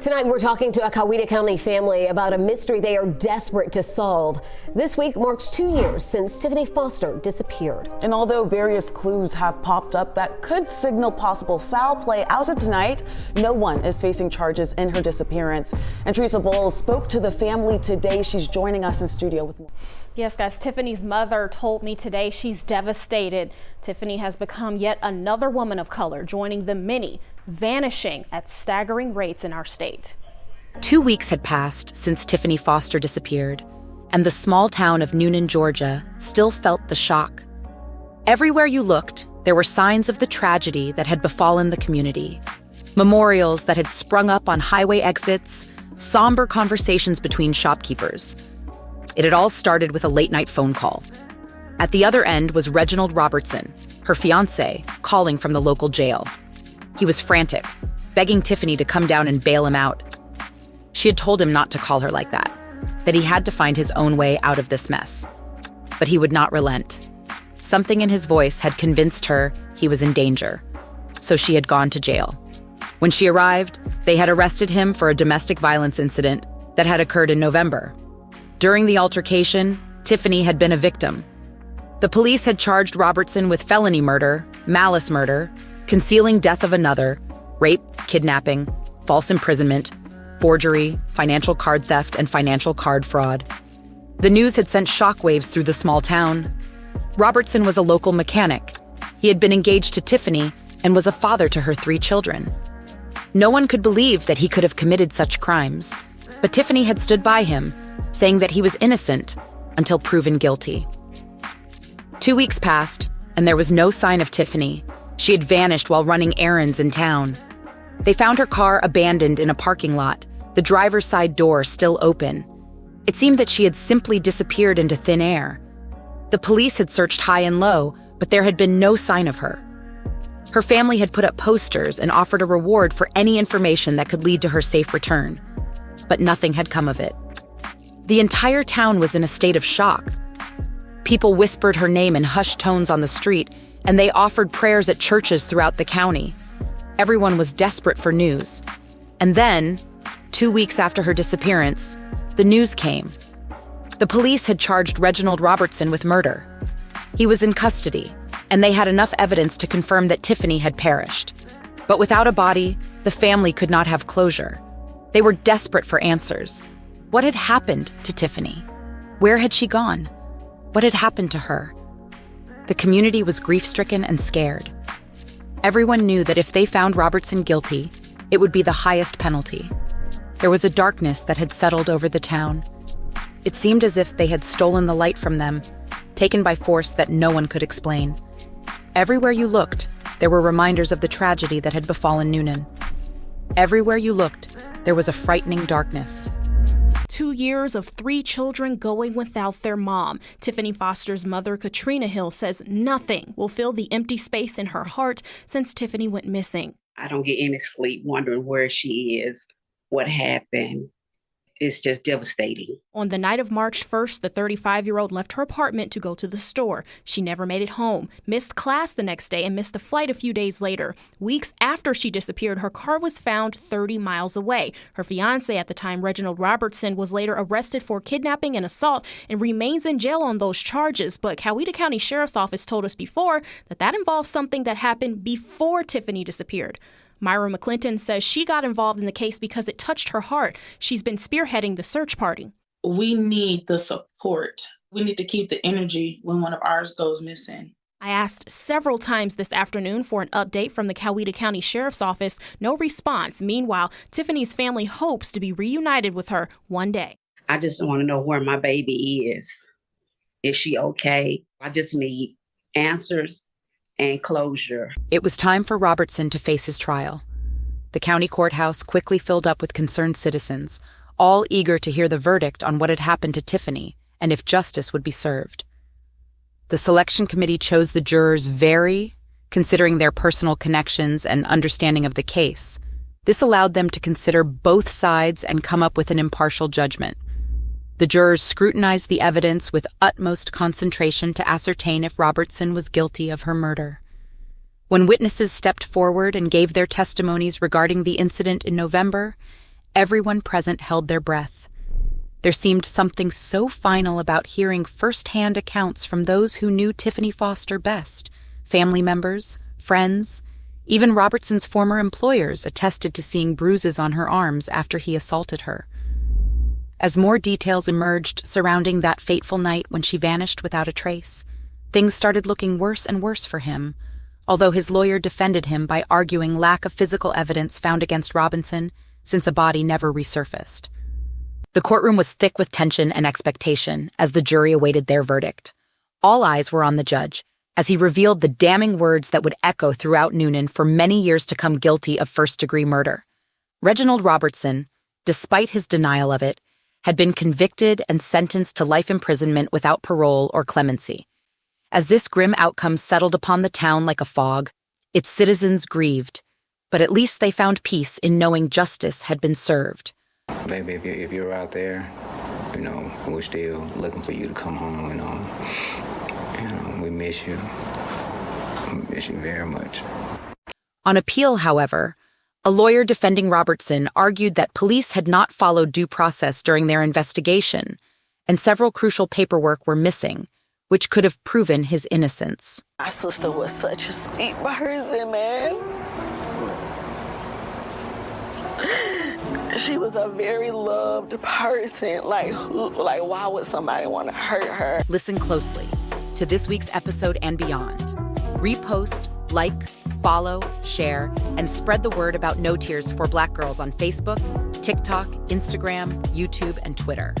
Tonight, we're talking to a Coweta County family about a mystery they are desperate to solve. This week marks 2 years since Tiffany Foster disappeared. And although various clues have popped up that could signal possible foul play, as of tonight, no one is facing charges in her disappearance. And Teresa Bowles spoke to the family today. She's joining us in studio with more. Yes, guys, Tiffany's mother told me today she's devastated. Tiffany has become yet another woman of color, joining the many vanishing at staggering rates in our state. 2 weeks had passed since Tiffany Foster disappeared, and the small town of Newnan, Georgia, still felt the shock. Everywhere you looked, there were signs of the tragedy that had befallen the community. Memorials that had sprung up on highway exits, somber conversations between shopkeepers. It had all started with a late-night phone call. At the other end was Reginald Robertson, her fiancé, calling from the local jail. He was frantic, begging Tiffany to come down and bail him out. She had told him not to call her like that he had to find his own way out of this mess. But he would not relent. Something in his voice had convinced her he was in danger, so she had gone to jail. When she arrived, they had arrested him for a domestic violence incident that had occurred in November. During the altercation, Tiffany had been a victim. The police had charged Robertson with felony murder, malice murder, concealing death of another, rape, kidnapping, false imprisonment, forgery, financial card theft, and financial card fraud. The news had sent shockwaves through the small town. Robertson was a local mechanic. He had been engaged to Tiffany and was a father to her 3 children. No one could believe that he could have committed such crimes, but Tiffany had stood by him, saying that he was innocent until proven guilty. 2 weeks passed, and there was no sign of Tiffany. She had vanished while running errands in town. They found her car abandoned in a parking lot, the driver's side door still open. It seemed that she had simply disappeared into thin air. The police had searched high and low, but there had been no sign of her. Her family had put up posters and offered a reward for any information that could lead to her safe return, but nothing had come of it. The entire town was in a state of shock. People whispered her name in hushed tones on the street, and they offered prayers at churches throughout the county. Everyone was desperate for news. And then, 2 weeks after her disappearance, the news came. The police had charged Reginald Robertson with murder. He was in custody, and they had enough evidence to confirm that Tiffany had perished. But without a body, the family could not have closure. They were desperate for answers. What had happened to Tiffany? Where had she gone? What had happened to her? The community was grief-stricken and scared. Everyone knew that if they found Robertson guilty, it would be the highest penalty. There was a darkness that had settled over the town. It seemed as if they had stolen the light from them, taken by force that no one could explain. Everywhere you looked, there were reminders of the tragedy that had befallen Newnan. Everywhere you looked, there was a frightening darkness. 2 years of 3 children going without their mom. Tiffany Foster's mother, Katrina Hill, says nothing will fill the empty space in her heart since Tiffany went missing. I don't get any sleep wondering where she is, what happened. It's just devastating. On the night of March 1st, the 35-year-old left her apartment to go to the store. She never made it home, missed class the next day, and missed a flight a few days later. Weeks after she disappeared, her car was found 30 miles away. Her fiancé at the time, Reginald Robertson, was later arrested for kidnapping and assault and remains in jail on those charges. But Coweta County Sheriff's Office told us before that involves something that happened before Tiffany disappeared. Myra McClinton says she got involved in the case because it touched her heart. She's been spearheading the search party. We need the support. We need to keep the energy when one of ours goes missing. I asked several times this afternoon for an update from the Coweta County Sheriff's Office. No response. Meanwhile, Tiffany's family hopes to be reunited with her one day. I just want to know where my baby is. Is she okay? I just need answers and closure. It was time for Robertson to face his trial. The county courthouse quickly filled up with concerned citizens, all eager to hear the verdict on what had happened to Tiffany and if justice would be served. The selection committee chose the jurors considering their personal connections and understanding of the case. This allowed them to consider both sides and come up with an impartial judgment. The jurors scrutinized the evidence with utmost concentration to ascertain if Robertson was guilty of her murder. When witnesses stepped forward and gave their testimonies regarding the incident in November, Everyone present held their breath. There seemed something so final about hearing first-hand accounts from those who knew Tiffany Foster best. Family members, friends, even Robertson's former employers attested to seeing bruises on her arms after he assaulted her. As more details emerged surrounding that fateful night when she vanished without a trace, things started looking worse and worse for him, although his lawyer defended him by arguing lack of physical evidence found against Robinson since a body never resurfaced. The courtroom was thick with tension and expectation as the jury awaited their verdict. All eyes were on the judge as he revealed the damning words that would echo throughout Newnan for many years to come guilty of first-degree murder. Reginald Robertson, despite his denial of it, had been convicted and sentenced to life imprisonment without parole or clemency. As this grim outcome settled upon the town like a fog, its citizens grieved, but at least they found peace in knowing justice had been served. Baby, if you're out there, we're still looking for you to come home, we miss you. We miss you very much. On appeal, however, a lawyer defending Robertson argued that police had not followed due process during their investigation, and several crucial paperwork were missing, which could have proven his innocence. My sister was such a sweet person, man. She was a very loved person. Like why would somebody want to hurt her? Listen closely to this week's episode and beyond. Repost, like, follow, share, and spread the word about No Tears for Black Girls on Facebook, TikTok, Instagram, YouTube, and Twitter.